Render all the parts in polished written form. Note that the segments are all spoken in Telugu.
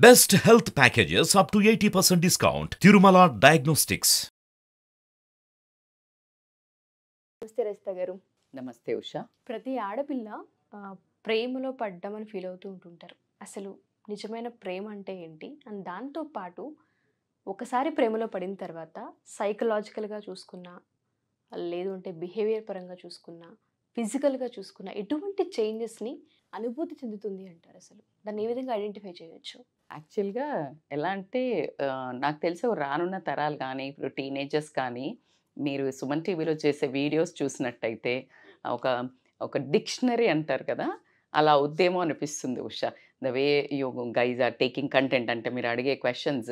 Best health packages up to 80% discount. Tirumala Diagnostics. నమస్తే రజిత గారు. నమస్తే ఉషా. ప్రతి ఆడపిల్ల ప్రేమలో పడ్డామని ఫీల్ అవుతూ ఉంటుంటారు. అసలు నిజమైన ప్రేమ అంటే ఏంటి? అండ్ దాంతోపాటు ఒకసారి ప్రేమలో పడిన తర్వాత సైకలాజికల్గా చూసుకున్నా, లేదు అంటే బిహేవియర్ పరంగా చూసుకున్నా, ఫిజికల్గా చూసుకున్నా ఎటువంటి చేంజెస్ని అనుభూతి చెందుతుంది అంటారు? అసలు దాన్ని ఏ విధంగా ఐడెంటిఫై చేయొచ్చు? యాక్చువల్గా ఎలా అంటే నాకు తెలిసి రానున్న తరాలు కానీ ఇప్పుడు టీనేజర్స్ కానీ మీరు సుమన్ టీవీలో చేసే వీడియోస్ చూసినట్టయితే ఒక ఒక డిక్షనరీ అంటారు కదా, అలా అవుద్దేమో అనిపిస్తుంది Usha. The way you guys are taking content, అంటే మీరు అడిగే క్వశ్చన్స్,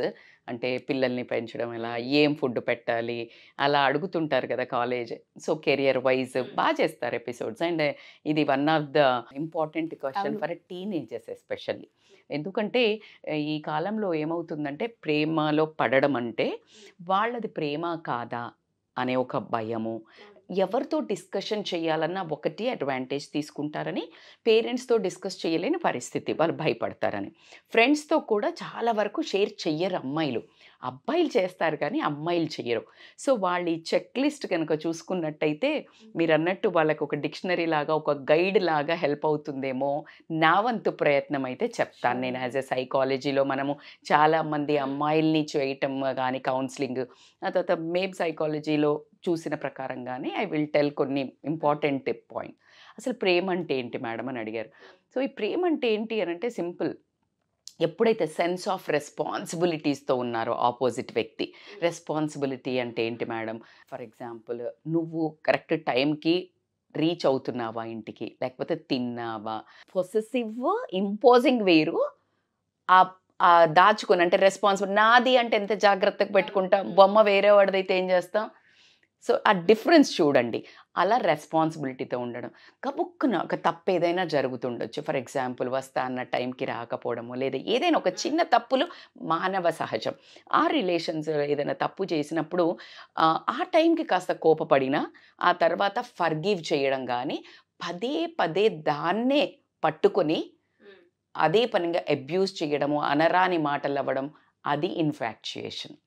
అంటే పిల్లల్ని పెంచడం ఎలా, ఏం ఫుడ్ పెట్టాలి, అలా అడుగుతుంటారు కదా కాలేజ్. సో కెరియర్ వైజ్ బాగా చేస్తారు ఎపిసోడ్స్. అండ్ ఇది one of the important question for teenagers especially. ఎందుకంటే ఈ కాలంలో ఏమవుతుందంటే ప్రేమలో పడడం అంటే వాళ్ళది ప్రేమ కాదా అనే ఒక భయము, ఎవరితో డిస్కషన్ చేయాలన్నా ఒకటి అడ్వాంటేజ్ తీసుకుంటారని, పేరెంట్స్తో డిస్కస్ చేయలేని పరిస్థితి, వాళ్ళు భయపడతారని. ఫ్రెండ్స్తో కూడా చాలా వరకు షేర్ చెయ్యరు అమ్మాయిలు, అబ్బాయిలు చేస్తారు కానీ అమ్మాయిలు చెయ్యరు. సో వాళ్ళు ఈ చెక్ లిస్ట్ కనుక చూసుకున్నట్టయితే మీరు అన్నట్టు వాళ్ళకు ఒక డిక్షనరీ లాగా, ఒక గైడ్ లాగా హెల్ప్ అవుతుందేమో నా వంతు ప్రయత్నం అయితే చెప్తాను నేను. యాజ్ ఎ సైకాలజీలో మనము చాలామంది అమ్మాయిల్ని చేయటం కానీ కౌన్సిలింగ్, ఆ తర్వాత మేబ్ సైకాలజీలో చూసిన ప్రకారంగానే ఐ విల్ టెల్ కొన్ని ఇంపార్టెంట్ పాయింట్. అసలు ప్రేమ అంటే ఏంటి మేడం అని అడిగారు. సో ఈ ప్రేమ అంటే ఏంటి అని అంటే సింపుల్. ఎప్పుడైతే సెన్స్ ఆఫ్ రెస్పాన్సిబిలిటీస్తో ఉన్నారో ఆపోజిట్ వ్యక్తి, రెస్పాన్సిబిలిటీ అంటే ఏంటి మేడం? ఫర్ ఎగ్జాంపుల్, నువ్వు కరెక్ట్ టైంకి రీచ్ అవుతున్నావా ఇంటికి, లేకపోతే తిన్నావా. పొసెసివ్ ఇంపోజింగ్ వేరు, దాచుకొని అంటే రెస్పాన్సిబుల్. నాది అంటే ఎంత జాగ్రత్తగా పెట్టుకుంటాం, బొమ్మ వేరే వాడిదైతే ఏం చేస్తాం. సో ఆ డిఫరెన్స్ చూడండి. అలా రెస్పాన్సిబిలిటీతో ఉండడం. కబుక్కున ఒక తప్పు ఏదైనా జరుగుతుండొచ్చు. ఫర్ ఎగ్జాంపుల్, వస్తా అన్న టైంకి రాకపోవడము, లేదా ఏదైనా ఒక చిన్న తప్పులు మానవ సహజం. ఆ రిలేషన్స్ ఏదైనా తప్పు చేసినప్పుడు ఆ టైంకి కాస్త కోపపడినా ఆ తర్వాత ఫర్గివ్ చేయడం కానీ, పదే పదే దాన్నే పట్టుకొని అదే పనిగా అబ్యూస్ చేయడము, అనరాని మాటలు అవ్వడం, అది ఇన్ఫాక్చుయేషన్.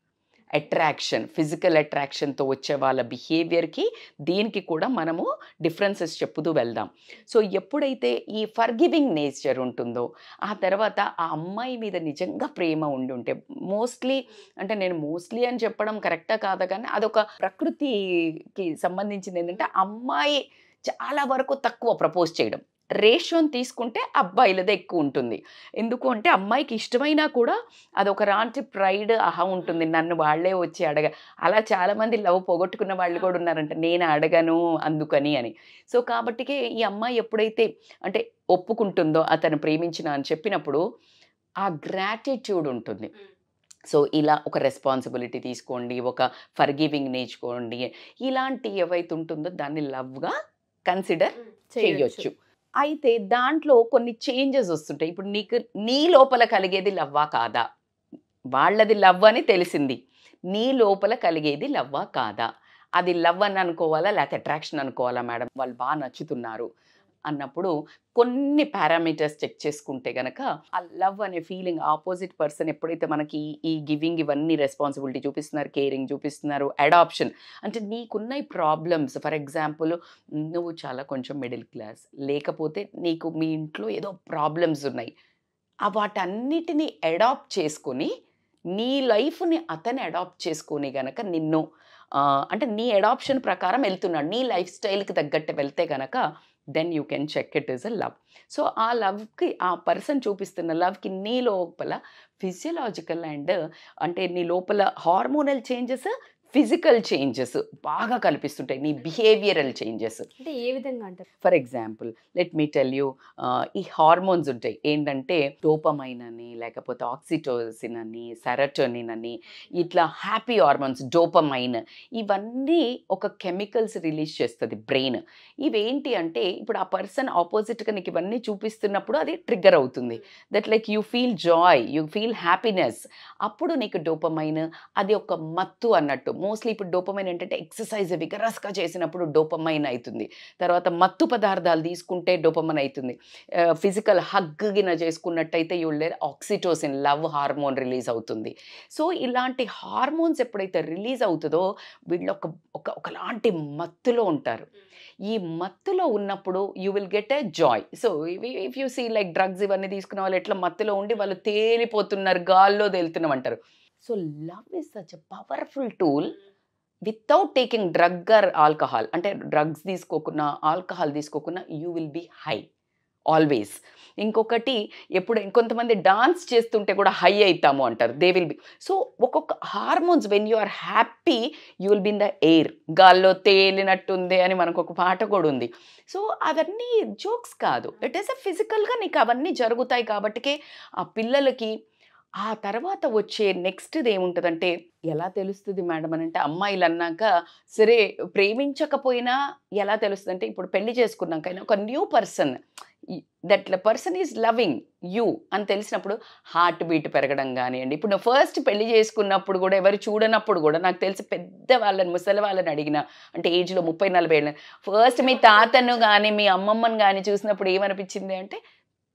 అట్రాక్షన్, ఫిజికల్ అట్రాక్షన్తో వచ్చే వాళ్ళ బిహేవియర్కి దీనికి కూడా మనము డిఫరెన్సెస్ చెప్పుతూ వెళ్దాం. సో ఎప్పుడైతే ఈ ఫర్గివింగ్ నేచర్ ఉంటుందో, ఆ తర్వాత ఆ అమ్మాయి మీద నిజంగా ప్రేమ ఉంటే, మోస్ట్లీ అంటే నేను మోస్ట్లీ అని చెప్పడం కరెక్టా కాదా కానీ అదొక ప్రకృతికి సంబంధించింది. ఏంటంటే అమ్మాయి చాలా వరకు తక్కువ ప్రపోజ్ చేయడం, రేషియోని తీసుకుంటే అబ్బాయిలదే ఎక్కువ ఉంటుంది. ఎందుకు అంటే అమ్మాయికి ఇష్టమైనా కూడా అదొక రాంటి ప్రైడ్ అహా ఉంటుంది, నన్ను వాళ్ళే వచ్చి అలా చాలామంది లవ్ పోగొట్టుకున్న వాళ్ళు కూడా ఉన్నారంట, నేను అడగను అందుకని అని. సో కాబట్టికే ఈ అమ్మాయి ఎప్పుడైతే అంటే ఒప్పుకుంటుందో అతను ప్రేమించిన అని చెప్పినప్పుడు ఆ గ్రాటిట్యూడ్ ఉంటుంది. సో ఇలా ఒక రెస్పాన్సిబిలిటీ తీసుకోండి, ఒక ఫర్గివింగ్ నేర్చుకోండి, ఇలాంటి ఏవైతే ఉంటుందో దాన్ని లవ్గా కన్సిడర్ చేయొచ్చు. అయితే దాంట్లో కొన్ని చేంజెస్ వస్తుంటాయి. ఇప్పుడు నీ లోపల కలిగేది లవ్వా కాదా, వాళ్ళది లవ్ అని తెలిసింది, నీ లోపల కలిగేది లవ్వా కాదా, అది లవ్ అని అనుకోవాలా లేకపోతే అట్రాక్షన్ అనుకోవాలా మేడం, వాళ్ళు బాగా నచ్చుతున్నారు అన్నప్పుడు కొన్ని పారామీటర్స్ చెక్ చేసుకుంటే కనుక ఆ లవ్ అనే ఫీలింగ్, ఆపోజిట్ పర్సన్ ఎప్పుడైతే మనకి ఈ గివింగ్ ఇవన్నీ రెస్పాన్సిబిలిటీ చూపిస్తున్నారు, కేరింగ్ చూపిస్తున్నారు, అడాప్షన్ అంటే నీకున్న ఈ ప్రాబ్లమ్స్, ఫర్ ఎగ్జాంపుల్ నువ్వు చాలా కొంచెం మిడిల్ క్లాస్, లేకపోతే నీకు మీ ఇంట్లో ఏదో ప్రాబ్లమ్స్ ఉన్నాయి, వాటన్నిటిని అడాప్ట్ చేసుకొని నీ లైఫ్ని అతను అడాప్ట్ చేసుకొని గనక నిన్ను అంటే నీ అడాప్షన్ ప్రకారం వెళ్తున్నాడు, నీ లైఫ్ స్టైల్కి తగ్గట్టు వెళ్తే కనుక then you can check it is a love. So ఆ లవ్కి, ఆ పర్సన్ చూపిస్తున్న లవ్కి నీ లోపల ఫిజియలాజికల్ అండ్ అంటే నీ లోపల హార్మోనల్ చేంజెస్, ఫిజికల్ చేంజెస్ బాగా కనిపిస్తుంటాయి, నీ బిహేవియరల్ చేంజెస్. అంటే ఏ విధంగా అంటారు? For example let me tell you, ఈ హార్మోన్స్ ఉంటాయి ఏంటంటే డోపమైన్ అని, లేకపోతే ఆక్సిటోసిన్ అని, సెరటోనిన్ అని, ఇట్లా హ్యాపీ హార్మోన్స్, డోపమైన్, ఇవన్నీ ఒక కెమికల్స్ రిలీజ్ చేస్తుంది బ్రెయిన్. ఇవేంటి అంటే ఇప్పుడు ఆ పర్సన్ ఆపోజిట్గా నీకు ఇవన్నీ చూపిస్తున్నప్పుడు అది ట్రిగ్గర్ అవుతుంది. That like you feel Joy, you feel happiness, అప్పుడు నీకు డోపమైన్, అది ఒక మత్తు అన్నట్టు. మోస్ట్లీ ఇప్పుడు డోపమైన్ ఏంటంటే ఎక్సర్సైజ్ విగరస్గా చేసినప్పుడు డోపమైన్ అవుతుంది, తర్వాత మత్తు పదార్థాలు తీసుకుంటే డోపమైన్ అవుతుంది, ఫిజికల్ హగ్గిన చేసుకున్నట్టయితే ఆక్సిటోసిన్ లవ్ హార్మోన్ రిలీజ్ అవుతుంది. సో ఇలాంటి హార్మోన్స్ ఎప్పుడైతే రిలీజ్ అవుతుందో వీళ్ళు ఒకలాంటి మత్తులో ఉంటారు. ఈ మత్తులో ఉన్నప్పుడు you will get a joy. So if you see like drugs ఇవన్నీ తీసుకున్న వాళ్ళు ఎట్లా మత్తులో ఉండి వాళ్ళు తేలిపోతున్నారు, గాల్లో తేలుతున్నాం అంటారు. So love is such a powerful tool without taking drug or alcohol. అంటే డ్రగ్స్ తీసుకోకున్నా ఆల్కహాల్ తీసుకోకున్నా you will be high always. ఇంకొకటి ఎప్పుడు కొంతమంది డాన్స్ చేస్తుంటే కూడా హై అవుతాము అంటారు, దే విల్ బి. సో ఒక్కొక్క hormones when you are happy you will be in the air, గాల్లో తేలినట్టుంది అని మనకు ఒక పాట కూడా ఉంది. సో అవన్నీ జోక్స్ కాదు, ఇట్ ఈస్ అ ఫిజికల్గా నీకు అవన్నీ జరుగుతాయి. కాబట్టికే ఆ పిల్లలకి ఆ తర్వాత వచ్చే నెక్స్ట్ది ఏముంటుందంటే, ఎలా తెలుస్తుంది మేడం అని అంటే, అమ్మాయిలు అన్నాక సరే ప్రేమించకపోయినా ఎలా తెలుస్తుంది అంటే, ఇప్పుడు పెళ్లి చేసుకున్నాకైనా ఒక new person, that person is loving you అని తెలిసినప్పుడు హార్ట్ బీట్ పెరగడం కానివ్వండి. ఇప్పుడు నేను ఫస్ట్ పెళ్లి చేసుకున్నప్పుడు కూడా ఎవరు చూడనప్పుడు కూడా నాకు తెలిసి పెద్ద వాళ్ళని ముసలి వాళ్ళని అడిగిన, అంటే ఏజ్లో 30-40 ఏళ్ళ ఫస్ట్ మీ తాతను కానీ మీ అమ్మమ్మను కానీ చూసినప్పుడు ఏమనిపించింది అంటే,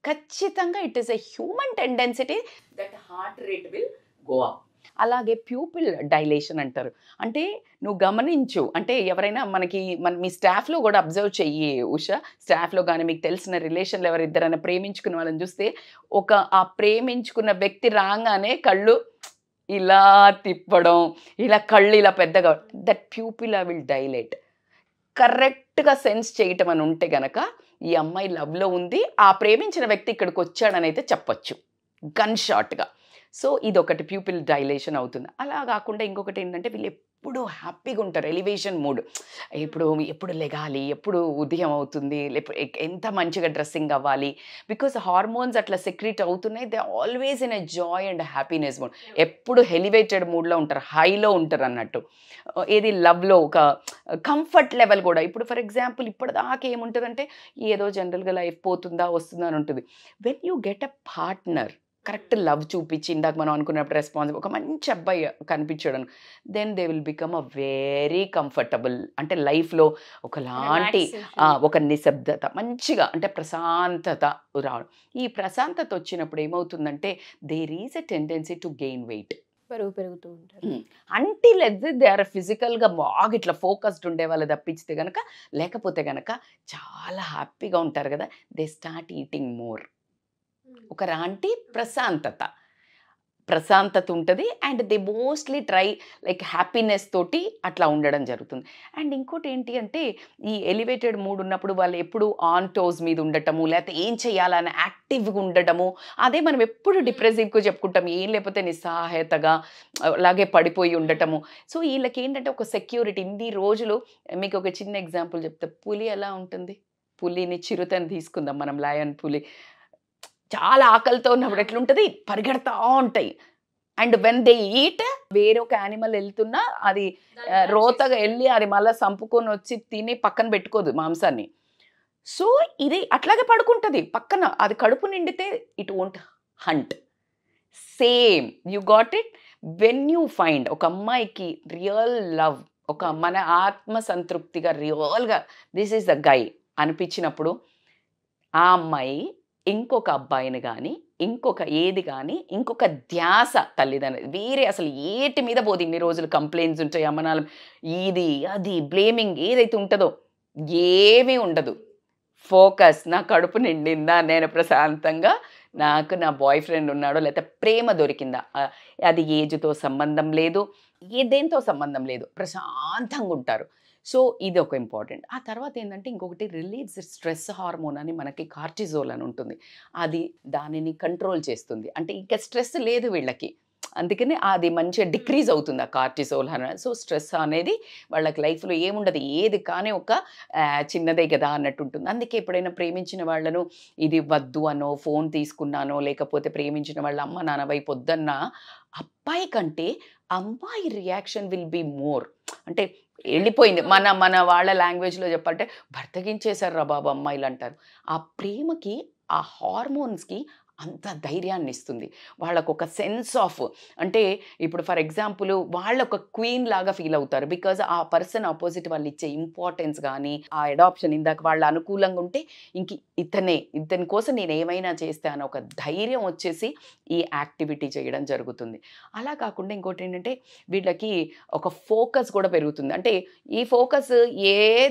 ఖచ్చితంగా it is a human tendency that heart rate will go up. అలాగే ప్యూపిల్ డైలేషన్ అంటారు. అంటే నువ్వు గమనించు, అంటే ఎవరైనా మీ స్టాఫ్లో కూడా అబ్జర్వ్ చెయ్యి ఉషా, స్టాఫ్లో కానీ మీకు తెలిసిన రిలేషన్లు ఎవరిద్దరైనా ప్రేమించుకున్న వాళ్ళని చూస్తే ఆ ప్రేమించుకున్న వ్యక్తి రాగానే కళ్ళు ఇలా తిప్పడం, ఇలా కళ్ళు ఇలా పెద్దగా, దట్ ప్యూపిల్ విల్ డైలేట్. కరెక్ట్గా సెన్స్ చేయటం అని ఉంటే గనక ఈ అమ్మాయి లవ్లో ఉంది, ఆ ప్రేమించిన వ్యక్తి ఇక్కడికి వచ్చాడని అయితే చెప్పచ్చు గన్ షాట్గా. సో ఇదొకటి ప్యూపిల్ డైలేషన్ అవుతుంది. అలా కాకుండా ఇంకొకటి ఏంటంటే, వీళ్ళు ఎప్పుడు హ్యాపీగా ఉంటారు, ఎలివేషన్ మూడ్, ఎప్పుడు లెగాలి, ఎప్పుడు ఉదయం అవుతుంది, ఎంత మంచిగా డ్రెస్సింగ్ అవ్వాలి, బికాస్ హార్మోన్స్ అట్లా సెక్రీట్ అవుతున్నాయి. They always in a joy and happiness mood, ఎప్పుడు ఎలివేటెడ్ మూడ్లో ఉంటారు, హైలో ఉంటారు అన్నట్టు. ఏది లవ్లో ఒక కంఫర్ట్ లెవెల్ కూడా. ఇప్పుడు ఫర్ ఎగ్జాంపుల్ ఇప్పటిదాకా ఏముంటుందంటే, ఏదో జనరల్గా లైఫ్ పోతుందా వస్తుందా అని ఉంటుంది. When you get a partner correct love చూపించి, ఇందాక మనం అనుకున్నప్పుడు రెస్పాన్సిబుల్ ఒక మంచి అబ్బాయి కనిపించడం, then they will become a very comfortable. అంటే లైఫ్లో ఒకలాంటి ఒక నిశ్శబ్దత, మంచిగా అంటే ప్రశాంతత రావడం. ఈ ప్రశాంతత వచ్చినప్పుడు ఏమవుతుందంటే, there is a tendency to gain weight, బరువు పెరుగుతూ ఉంటారు. అంటిల్ దే ఆర్ ఫిజికల్గా బాగా ఇట్లా ఫోకస్డ్ ఉండే వాళ్ళు తప్పించితే కనుక, లేకపోతే కనుక చాలా హ్యాపీగా ఉంటారు కదా, దే స్టార్ట్ ఈటింగ్ మోర్. ఒకలాంటి ప్రశాంతత ఉంటుంది. And they mostly try like happiness తోటి అట్లా ఉండడం జరుగుతుంది. అండ్ ఇంకోటి ఏంటి అంటే, ఈ ఎలివేటెడ్ మూడ్ ఉన్నప్పుడు వాళ్ళు ఎప్పుడు ఆన్ టోస్ మీద ఉండటము, లేకపోతే ఏం చేయాలని యాక్టివ్గా ఉండటము. అదే మనం ఎప్పుడు డిప్రెసివ్గా చెప్పుకుంటాం, ఏం లేకపోతే నిస్సహాయతగా అలాగే పడిపోయి ఉండటము. సో వీళ్ళకి ఏంటంటే ఒక సెక్యూరిటీ. ఇన్ని రోజులు మీకు ఒక చిన్న ఎగ్జాంపుల్ చెప్తే, పులి ఎలా ఉంటుంది, పులిని చిరుతని తీసుకుందాం మనం, లయన్ పులి చాలా ఆకలితో ఉన్నప్పుడు ఎట్లుంటుంది, పరిగెడతా ఉంటాయి. అండ్ వెన్ దే ఈట్, వేరొక యానిమల్ వెళ్తున్నా అది రోతగా వెళ్ళి అది మళ్ళీ సంపుకొని వచ్చి తిని పక్కన పెట్టుకోదు మాంసాన్ని. సో ఇది అట్లాగే పడుకుంటుంది పక్కన, అది కడుపు నిండితే it won't hunt. Same you got it. When you find ఒక అమ్మాయికి రియల్ లవ్, ఒక మన ఆత్మ సంతృప్తిగా రియల్గా దిస్ ఈజ్ ద గై అనిపించినప్పుడు, ఆ అమ్మాయి ఇంకొక అబ్బాయిని కానీ ఇంకొక ఏది కానీ ఇంకొక ధ్యాస తల్లిదండ్రులు వేరే అసలు ఏటి మీద పోదు. ఇన్ని రోజులు కంప్లైంట్స్ ఉంటాయి, అమ్మనాలు ఇది అది బ్లేమింగ్ ఏదైతే ఉంటుందో ఏమీ ఉండదు. ఫోకస్, నా కడుపు నిండిందా, నేను ప్రశాంతంగా, నాకు నా బాయ్ ఫ్రెండ్ ఉన్నాడో లేకపోతే ప్రేమ దొరికిందా, అది ఏజ్తో సంబంధం లేదు, దేంతో సంబంధం లేదు, ప్రశాంతంగా ఉంటారు. సో ఇది ఒక ఇంపార్టెంట్. ఆ తర్వాత ఏంటంటే ఇంకొకటి రిలీజ్ స్ట్రెస్ హార్మోన్ అని మనకి కార్టిజోల్ అని ఉంటుంది, అది దానిని కంట్రోల్ చేస్తుంది. అంటే ఇంకా స్ట్రెస్ లేదు వీళ్ళకి, అందుకని అది మంచిగా డిక్రీజ్ అవుతుంది ఆ కార్టిసోల్ హార్మోన్. సో స్ట్రెస్ అనేది వాళ్ళకి లైఫ్లో ఏముండదు, ఏది కానీ ఒక చిన్నదే కదా అన్నట్టు ఉంటుంది. అందుకే ఎప్పుడైనా ప్రేమించిన వాళ్ళను ఇది వద్దు అనో, ఫోన్ తీసుకున్నానో, లేకపోతే ప్రేమించిన వాళ్ళ అమ్మ నాన్న వైపు వద్దన్నా, అబ్బాయి కంటే అమ్మాయి రియాక్షన్ విల్ బీ మోర్. అంటే వెళ్ళిపోయింది, మన వాళ్ళ లాంగ్వేజ్లో చెప్పాలంటే భర్తకించేశారు రా బాబు అమ్మాయిలు అంటారు. ఆ ప్రేమకి, ఆ హార్మోన్స్కి అంత ధైర్యాన్ని ఇస్తుంది. వాళ్ళకు ఒక సెన్స్ ఆఫ్, అంటే ఇప్పుడు ఫర్ ఎగ్జాంపుల్ వాళ్ళు ఒక క్వీన్ లాగా ఫీల్ అవుతారు. బికాజ్ ఆ పర్సన్ ఆపోజిట్ వాళ్ళు ఇచ్చే ఇంపార్టెన్స్ కానీ, ఆ అడాప్షన్ ఇందాక వాళ్ళ అనుకూలంగా ఉంటే ఇతని కోసం నేను ఏమైనా చేస్తాను ఒక ధైర్యం వచ్చేసి ఈ యాక్టివిటీ చేయడం జరుగుతుంది. అలా కాకుండా ఇంకోటి ఏంటంటే వీళ్ళకి ఒక ఫోకస్ కూడా పెరుగుతుంది. అంటే ఈ ఫోకస్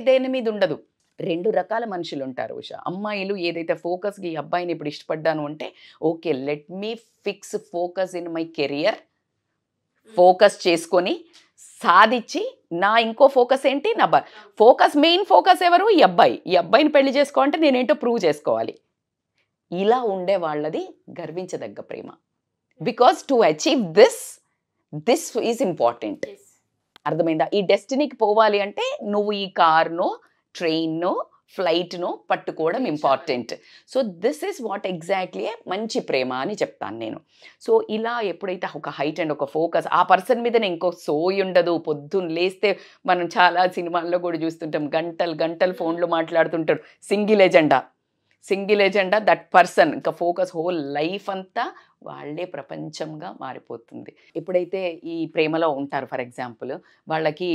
దేని మీద ఉండదు. 2 రకాల మనుషులు ఉంటారు ఉషా. అమ్మాయిలు ఏదైతే ఫోకస్‌గా ఈ అబ్బాయిని ఇప్పుడు ఇష్టపడ్డాను అంటే, okay let me fix focus in my career, focus చేసుకొని సాధించి నా ఇంకో ఫోకస్ ఏంటి, నా ఫోకస్, మెయిన్ ఫోకస్ ఎవరు, ఈ అబ్బాయిని పెళ్లి చేసుకోవాలంటే నేనేంటో ప్రూవ్ చేసుకోవాలి. ఇలా ఉండే వాళ్ళది గర్వించదగ్గ ప్రేమ. Because to achieve this is important. అర్థమైందా? ఈ డెస్టినీకి పోవాలి అంటే నువ్వు ఈ కార్నో, ట్రైన్నో, ఫ్లైట్నో పట్టుకోవడం important. So this is what exactly మంచి ప్రేమ అని చెప్తాను నేను. సో ఇలా ఎప్పుడైతే ఒక హైట్ అండ్ ఒక ఫోకస్ ఆ పర్సన్ మీద ఇంకో సోయి ఉండదు. పొద్దున్న లేస్తే మనం చాలా సినిమాల్లో కూడా చూస్తుంటాం, గంటలు ఫోన్లో మాట్లాడుతుంటారు. సింగిల్ ఎజెండా దట్ పర్సన్, ఇంకా ఫోకస్ హోల్ లైఫ్ అంతా వాళ్ళే ప్రపంచంగా మారిపోతుంది. ఎప్పుడైతే ఈ ప్రేమలో ఉంటారు ఫర్ ఎగ్జాంపుల్, వాళ్ళకి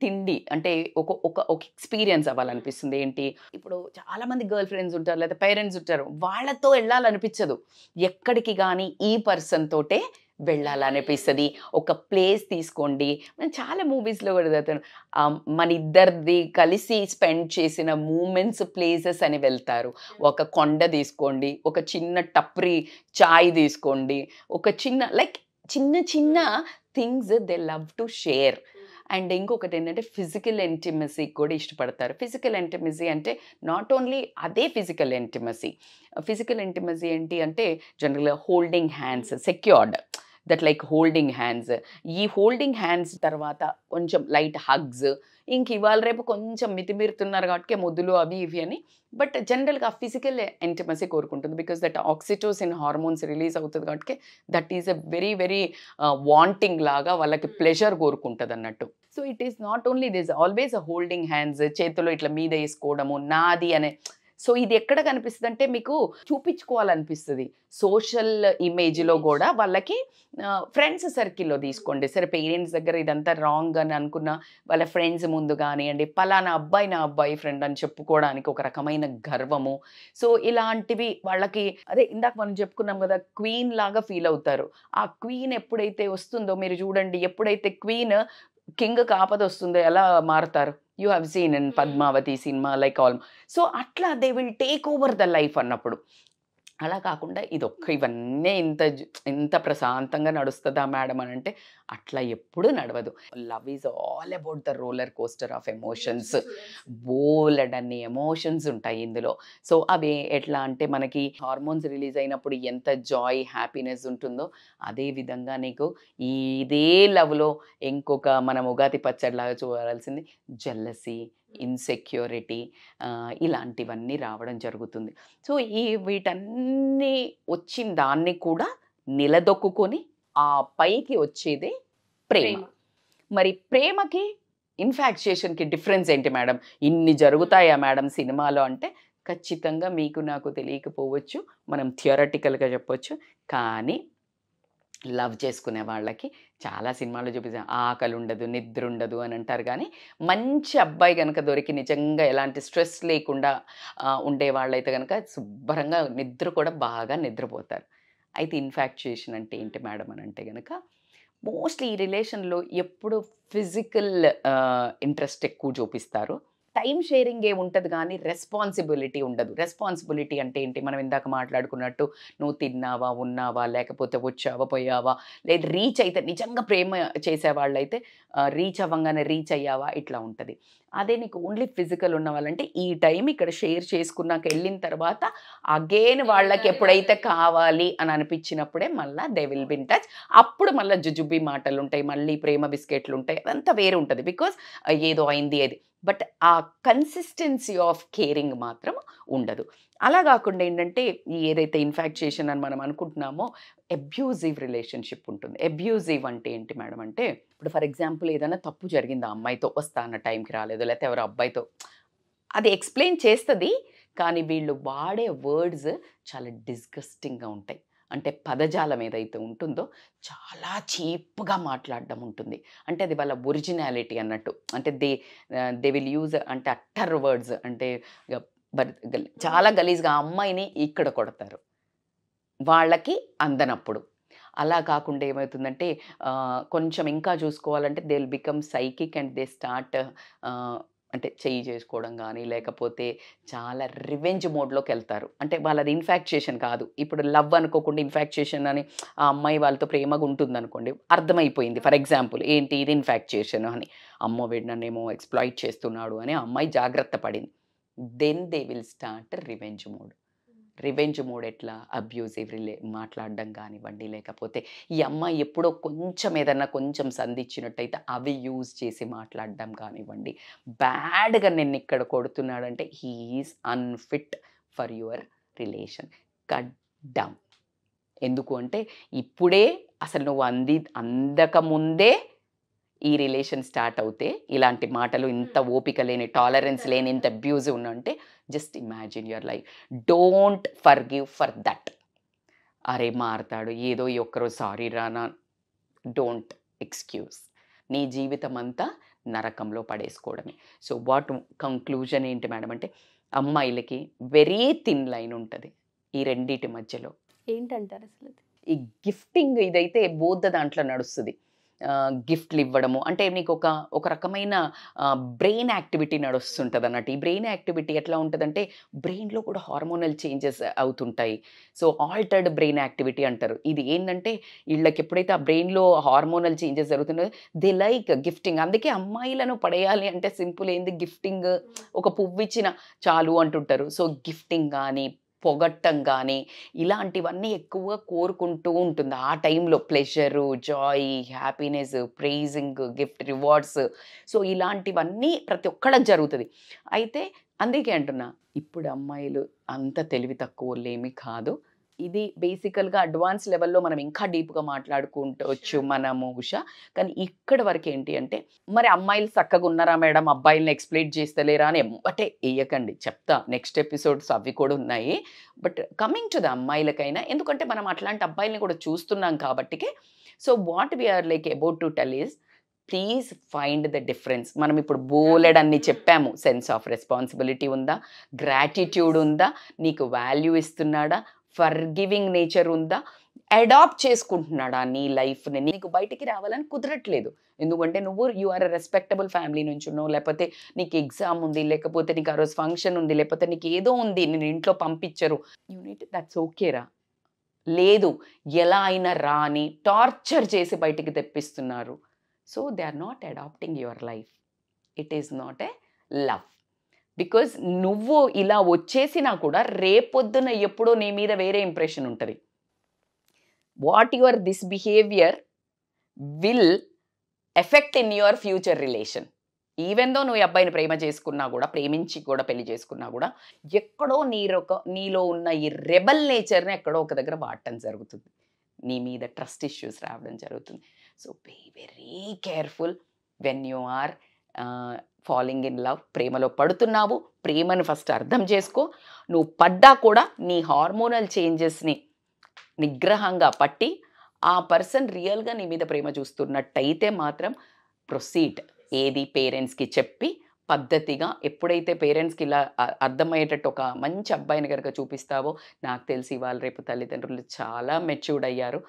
తిండి అంటే ఒక ఎక్స్పీరియన్స్ అవ్వాలనిపిస్తుంది. ఏంటి, ఇప్పుడు చాలామంది గర్ల్ ఫ్రెండ్స్ ఉంటారు లేదా పేరెంట్స్ ఉంటారు, వాళ్ళతో వెళ్ళాలనిపించదు ఎక్కడికి కానీ, ఈ పర్సన్ తోటే వెళ్ళాలనిపిస్తుంది. ఒక ప్లేస్ తీసుకోండి, మనం చాలా మూవీస్లో కూడా చదువుతాను, మన ఇద్దరిది కలిసి స్పెండ్ చేసిన మూమెంట్స్ ప్లేసెస్ అని వెళ్తారు. ఒక కొండ తీసుకోండి, ఒక చిన్న టప్రీ చాయ్ తీసుకోండి, ఒక చిన్న things they love to share. And ఇంకొకటి ఏంటంటే ఫిజికల్ ఇంటిమసీ కూడా ఇష్టపడతారు. ఫిజికల్ ఇంటిమసీ అంటే నాట్ ఓన్లీ అదే ఫిజికల్ ఇంటిమసీ ఏంటి అంటే జనరల్గా holding hands, secured, that like holding hands. ఈ హోల్డింగ్ హ్యాండ్స్ తర్వాత కొంచెం లైట్ హగ్స్, ఇంక ఇవాళ రేపు కొంచెం మితిమీరుతున్నారు కాబట్టి ముద్దులు అవి ఇవి అని, బట్ జనరల్గా ఫిజికల్ ఇంటిమసీ కోరుకుంటుంది. Because that oxytocin hormones release అవుతుంది కాబట్టి that is a very wanting లాగా వాళ్ళకి ప్లెజర్ కోరుకుంటుంది అన్నట్టు. So it is not only this, always a holding hands, చేతిలో ఇట్లా మీద వేసుకోవడము, నాది అనే. సో ఇది ఎక్కడ కనిపిస్తుంది అంటే మీకు చూపించుకోవాలనిపిస్తుంది సోషల్ ఇమేజ్లో కూడా. వాళ్ళకి ఫ్రెండ్స్ సర్కిల్లో తీసుకోండి, సరే పేరెంట్స్ దగ్గర ఇదంతా రాంగ్ అని అనుకున్న వాళ్ళ ఫ్రెండ్స్ ముందు కానివ్వండి, పలానా అబ్బాయి నా అబ్బాయి ఫ్రెండ్ అని చెప్పుకోవడానికి ఒక రకమైన గర్వము. సో ఇలాంటివి వాళ్ళకి, అదే ఇందాక మనం చెప్పుకున్నాం కదా, క్వీన్ లాగా ఫీల్ అవుతారు. ఆ క్వీన్ ఎప్పుడైతే వస్తుందో మీరు చూడండి, ఎప్పుడైతే క్వీన్ కింగ్కి ఆపద వస్తుందో ఎలా మారుతారు, you have seen in Padmavati cinema like all. So అట్లా they will take over the life అన్నప్పుడు. అలా కాకుండా ఇవన్నీ ఇంత ప్రశాంతంగా నడుస్తుందా మేడం అని అంటే అట్లా ఎప్పుడు నడవదు. Love is all about the roller coaster of emotions. బోలెడన్ని ఎమోషన్స్ ఉంటాయి ఇందులో. సో అవి ఎట్లా అంటే మనకి హార్మోన్స్ రిలీజ్ అయినప్పుడు ఎంత జాయ్, హ్యాపీనెస్ ఉంటుందో అదే విధంగా నీకు ఇదే లవ్లో ఇంకొక మనం ఉగాది పచ్చడిలాగా చూడాల్సింది జెల్లసీ, ఇన్సెక్యూరిటీ, ఇలాంటివన్నీ రావడం జరుగుతుంది. సో వీటన్నీ వచ్చిన దాన్ని కూడా నిలదొక్కుని ఆ పైకి వచ్చేదే ప్రేమ. మరి ప్రేమకి ఇన్ఫాక్చుయేషన్కి డిఫరెన్స్ ఏంటి మేడం, ఇన్ని జరుగుతాయా మేడం సినిమాలో అంటే ఖచ్చితంగా మీకు నాకు తెలియకపోవచ్చు, మనం థియరటికల్గా చెప్పొచ్చు. కానీ లవ్ చేసుకునే వాళ్ళకి చాలా సినిమాల్లో చూపిస్తాం ఆకలి ఉండదు, నిద్ర ఉండదు అని అంటారు. కానీ మంచి అబ్బాయి కనుక దొరికి నిజంగా ఎలాంటి స్ట్రెస్ లేకుండా ఉండే వాళ్ళైతే కనుక శుభ్రంగా నిద్ర కూడా బాగా నిద్రపోతారు. అయితే ఇన్ఫాక్చుయేషన్ అంటే ఏంటి మేడం అని అంటే కనుక మోస్ట్లీ ఈ రిలేషన్లో ఎప్పుడు ఫిజికల్ ఇంట్రెస్ట్ ఎక్కువ చూపిస్తారు. టైం షేరింగ్ ఉంటుంది కానీ రెస్పాన్సిబిలిటీ ఉండదు. రెస్పాన్సిబిలిటీ అంటే ఏంటి, మనం ఇందాక మాట్లాడుకున్నట్టు నువ్వు తిన్నావా, ఉన్నావా, లేకపోతే వచ్చావా, పోయావా, లేదా రీచ్ అయితే నిజంగా ప్రేమ చేసేవాళ్ళు అయితే రీచ్ అవ్వగానే రీచ్ అయ్యావా, ఇట్లా ఉంటుంది. అదే నీకు ఓన్లీ ఫిజికల్ ఉన్న వాళ్ళంటే ఈ టైం ఇక్కడ షేర్ చేసుకున్నాక వెళ్ళిన తర్వాత అగైన్ వాళ్ళకి ఎప్పుడైతే కావాలి అని అనిపించినప్పుడే మళ్ళీ they will be in touch. అప్పుడు మళ్ళీ జుజుబీ మాటలు ఉంటాయి, మళ్ళీ ప్రేమ బిస్కెట్లు ఉంటాయి, అదంతా వేరే ఉంటుంది. బికాజ్ ఏదో అయింది అది, బట్ ఆ కన్సిస్టెన్సీ ఆఫ్ కేరింగ్ మాత్రం ఉండదు. అలా కాకుండా ఏంటంటే ఏదైతే ఇన్ఫాక్చుయేషన్ అని మనం అనుకుంటున్నామో అబ్యూజివ్ రిలేషన్షిప్ ఉంటుంది. అబ్యూజివ్ అంటే ఏంటి మేడం అంటే, ఇప్పుడు ఫర్ ఎగ్జాంపుల్ ఏదైనా తప్పు జరిగింది ఆ అమ్మాయితో, వస్తా అన్న టైంకి రాలేదు, లేకపోతే ఎవరో అబ్బాయితో, అది ఎక్స్ప్లెయిన్ చేస్తుంది కానీ వీళ్ళు వాడే వర్డ్స్ చాలా డిస్గస్టింగ్గా ఉంటాయి. అంటే పదజాలం ఏదైతే ఉంటుందో చాలా చీప్గా మాట్లాడడం ఉంటుంది. అంటే అది వాళ్ళ ఒరిజినాలిటీ అన్నట్టు. అంటే దే విల్ యూజ్ అంటే అట్టర్ వర్డ్స్, అంటే చాలా గలీజ్గా ఆ అమ్మాయిని ఇక్కడ కొడతారు వాళ్ళకి అందనప్పుడు. అలా కాకుండా ఏమవుతుందంటే కొంచెం ఇంకా చూసుకోవాలంటే they will become psychic and they start అంటే చెయ్యి చేసుకోవడం కానీ, లేకపోతే చాలా రివెంజ్ మోడ్లోకి వెళ్తారు. అంటే వాళ్ళది ఇన్ఫాక్చుయేషన్ కాదు, ఇప్పుడు లవ్ అనుకోకుండా ఇన్ఫాక్చుయేషన్ అని ఆ అమ్మాయి వాళ్ళతో ప్రేమగా ఉంటుంది అనుకోండి, అర్థమైపోయింది ఫర్ ఎగ్జాంపుల్ ఏంటి ఇది ఇన్ఫాక్చుయేషన్ అని, అమ్మో వీడు నన్నేమో ఎక్స్ప్లాయిట్ చేస్తున్నాడు అని ఆ అమ్మాయి జాగ్రత్త పడింది. Then they will start revenge mode. Revenge mode ఎట్లా, అబ్యూజివ్ మాట్లాడడం కానివ్వండి, లేకపోతే ఈ అమ్మాయి ఎప్పుడో కొంచెం ఏదన్నా కొంచెం సంధించినట్టయితే అవి యూజ్ చేసి మాట్లాడడం కానివ్వండి. బ్యాడ్గా నిన్ను ఇక్కడ కొడుతున్నాడంటే he is unfit for your relation, cut down. ఎందుకు అంటే ఇప్పుడే అసలు నువ్వు అందకముందే ఈ రిలేషన్ స్టార్ట్ అవుతే ఇలాంటి మాటలు, ఇంత ఓపిక లేని, టాలరెన్స్ లేని, ఇంత అబ్యూజివ్ ఉన్నంటే just imagine your life. Don't forgive for that. అరే మారుతాడు ఏదో ఈ ఒక్కరోజు సారీ రానా, డోంట్ ఎక్స్క్యూజ్. నీ జీవితం అంతా నరకంలో పడేసుకోవడమే. సో వాట్ కంక్లూజన్ ఏంటి మేడం అంటే, అమ్మాయిలకి వెరీ థిన్ లైన్ ఉంటుంది ఈ రెండింటి మధ్యలో. ఏంటంటారు అసలు? ఈ గిఫ్టింగ్ ఇదైతే బోధ దాంట్లో నడుస్తుంది. గిఫ్ట్లు ఇవ్వడము అంటే నీకు ఒక రకమైన బ్రెయిన్ యాక్టివిటీ నడుస్తుంటుంది అన్నట్టు. ఈ బ్రెయిన్ యాక్టివిటీ ఎట్లా ఉంటుందంటే బ్రెయిన్లో కూడా హార్మోనల్ చేంజెస్ అవుతుంటాయి. సో ఆల్టర్డ్ బ్రెయిన్ యాక్టివిటీ అంటారు. ఇది ఏంటంటే వీళ్ళకి ఎప్పుడైతే ఆ బ్రెయిన్లో హార్మోనల్ చేంజెస్ జరుగుతుందో దే లైక్ గిఫ్టింగ్. అందుకే అమ్మాయిలను పడేయాలి అంటే సింపుల్ ఏంది, గిఫ్టింగ్. ఒక పువ్వు ఇచ్చిన చాలు అంటుంటారు. సో గిఫ్టింగ్ కానీ, పొగట్టం కానీ, ఇలాంటివన్నీ ఎక్కువ కోరుకుంటూ ఉంటుంది ఆ టైంలో. Pleasure, joy, happiness, praising, gift, rewards. So ఇలాంటివన్నీ ప్రతి ఒక్కళ్ళకి జరుగుతుంది. అయితే అందుకే అంటున్నా, ఇప్పుడు అమ్మాయిలు అంత తెలివి తక్కువలేమి కాదు. ఇది బేసికల్గా అడ్వాన్స్ లెవెల్లో మనం ఇంకా డీప్గా మాట్లాడుకుంటవచ్చు మనము ఉషా. కానీ ఇక్కడ వరకు ఏంటి అంటే, మరి అమ్మాయిలు చక్కగా ఉన్నారా మేడం, అబ్బాయిలను ఎక్స్ప్లెయిన్ చేస్తలేరా అని అంటే వేయకండి, చెప్తా నెక్స్ట్ ఎపిసోడ్స్ అవి కూడా ఉన్నాయి. బట్ కమింగ్ టు ద అమ్మాయిలకైనా, ఎందుకంటే మనం అట్లాంటి అబ్బాయిల్ని కూడా చూస్తున్నాం కాబట్టికే. So what we're like about to tell is, please find the difference. మనం ఇప్పుడు బోలెడన్ని చెప్పాము. సెన్స్ ఆఫ్ రెస్పాన్సిబిలిటీ ఉందా, గ్రాటిట్యూడ్ ఉందా, నీకు వాల్యూ ఇస్తున్నాడా, ఫర్గివింగ్ నేచర్ ఉందా, అడాప్ట్ చేసుకుంటున్నాడా నీ లైఫ్ని. నీకు బయటికి రావాలని కుదరట్లేదు, ఎందుకంటే నువ్వు you are a respectable family నుంచి ఉన్నావు, లేకపోతే నీకు ఎగ్జామ్ ఉంది, లేకపోతే నీకు ఆ రోజు ఫంక్షన్ ఉంది, లేకపోతే నీకు ఏదో ఉంది, నేను ఇంట్లో పంపించరు, యూనిట్ దట్స్ ఓకేరా. లేదు, ఎలా అయినా రాని టార్చర్ చేసి బయటికి తెప్పిస్తున్నారు. So they are not adapting your life. It is not a love. Because నువ్వు ఇలా వచ్చేసినా కూడా రేపొద్దున ఎప్పుడో నీ మీద వేరే ఇంప్రెషన్ ఉంటుంది. What your this behaviour will effect in your future relation. Even though నువ్వు ఈ అబ్బాయిని ప్రేమ చేసుకున్నా కూడా, ప్రేమించి కూడా పెళ్లి చేసుకున్నా కూడా, ఎక్కడో నీలో ఉన్న ఈ రెబల్ నేచర్ని ఎక్కడో ఒక దగ్గర వాడటం జరుగుతుంది, నీ మీద ట్రస్ట్ ఇష్యూస్ రావడం జరుగుతుంది. So be very careful when you are falling in love. ప్రేమలో పడుతున్నావు, ప్రేమను ఫస్ట్ అర్థం చేసుకో. నువ్వు పడ్డా కూడా నీ హార్మోనల్ చేంజెస్ని నిగ్రహంగా పట్టి, ఆ పర్సన్ రియల్గా నీ మీద ప్రేమ చూస్తున్నట్టయితే మాత్రం ప్రొసీడ్. ఏది పేరెంట్స్కి చెప్పి పద్ధతిగా, ఎప్పుడైతే పేరెంట్స్కి ఇలా అర్థమయ్యేటట్టు ఒక మంచి అబ్బాయిని కనుక చూపిస్తావో, నాకు తెలిసి వాళ్ళు రేపు తల్లిదండ్రులు చాలా మెచ్యూర్డ్ అయ్యారు.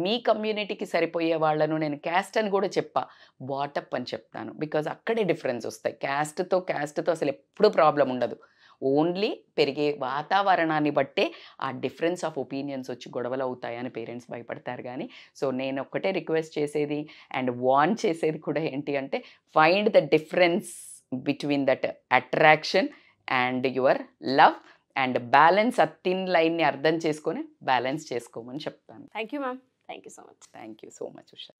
మీ కమ్యూనిటీకి సరిపోయే వాళ్ళను నేను క్యాస్ట్ అని కూడా చెప్పా, వాటప్ అని చెప్తాను. బికాజ్ అక్కడే డిఫరెన్స్ వస్తాయి. క్యాస్ట్తో అసలు ఎప్పుడు ప్రాబ్లం ఉండదు. ఓన్లీ పెరిగే వాతావరణాన్ని బట్టే ఆ డిఫరెన్స్ ఆఫ్ ఒపీనియన్స్ వచ్చి గొడవలు అవుతాయని పేరెంట్స్ భయపడతారు. కానీ సో నేను ఒక్కటే రిక్వెస్ట్ చేసేది అండ్ వార్న్ చేసేది కూడా ఏంటి అంటే, find the difference between that attraction and your love and balance. ఆ థిన్ లైన్ని అర్థం చేసుకొని బ్యాలెన్స్ చేసుకోమని చెప్తాను. Thank you ma'am. Thank you so much. Thank you so much Usha.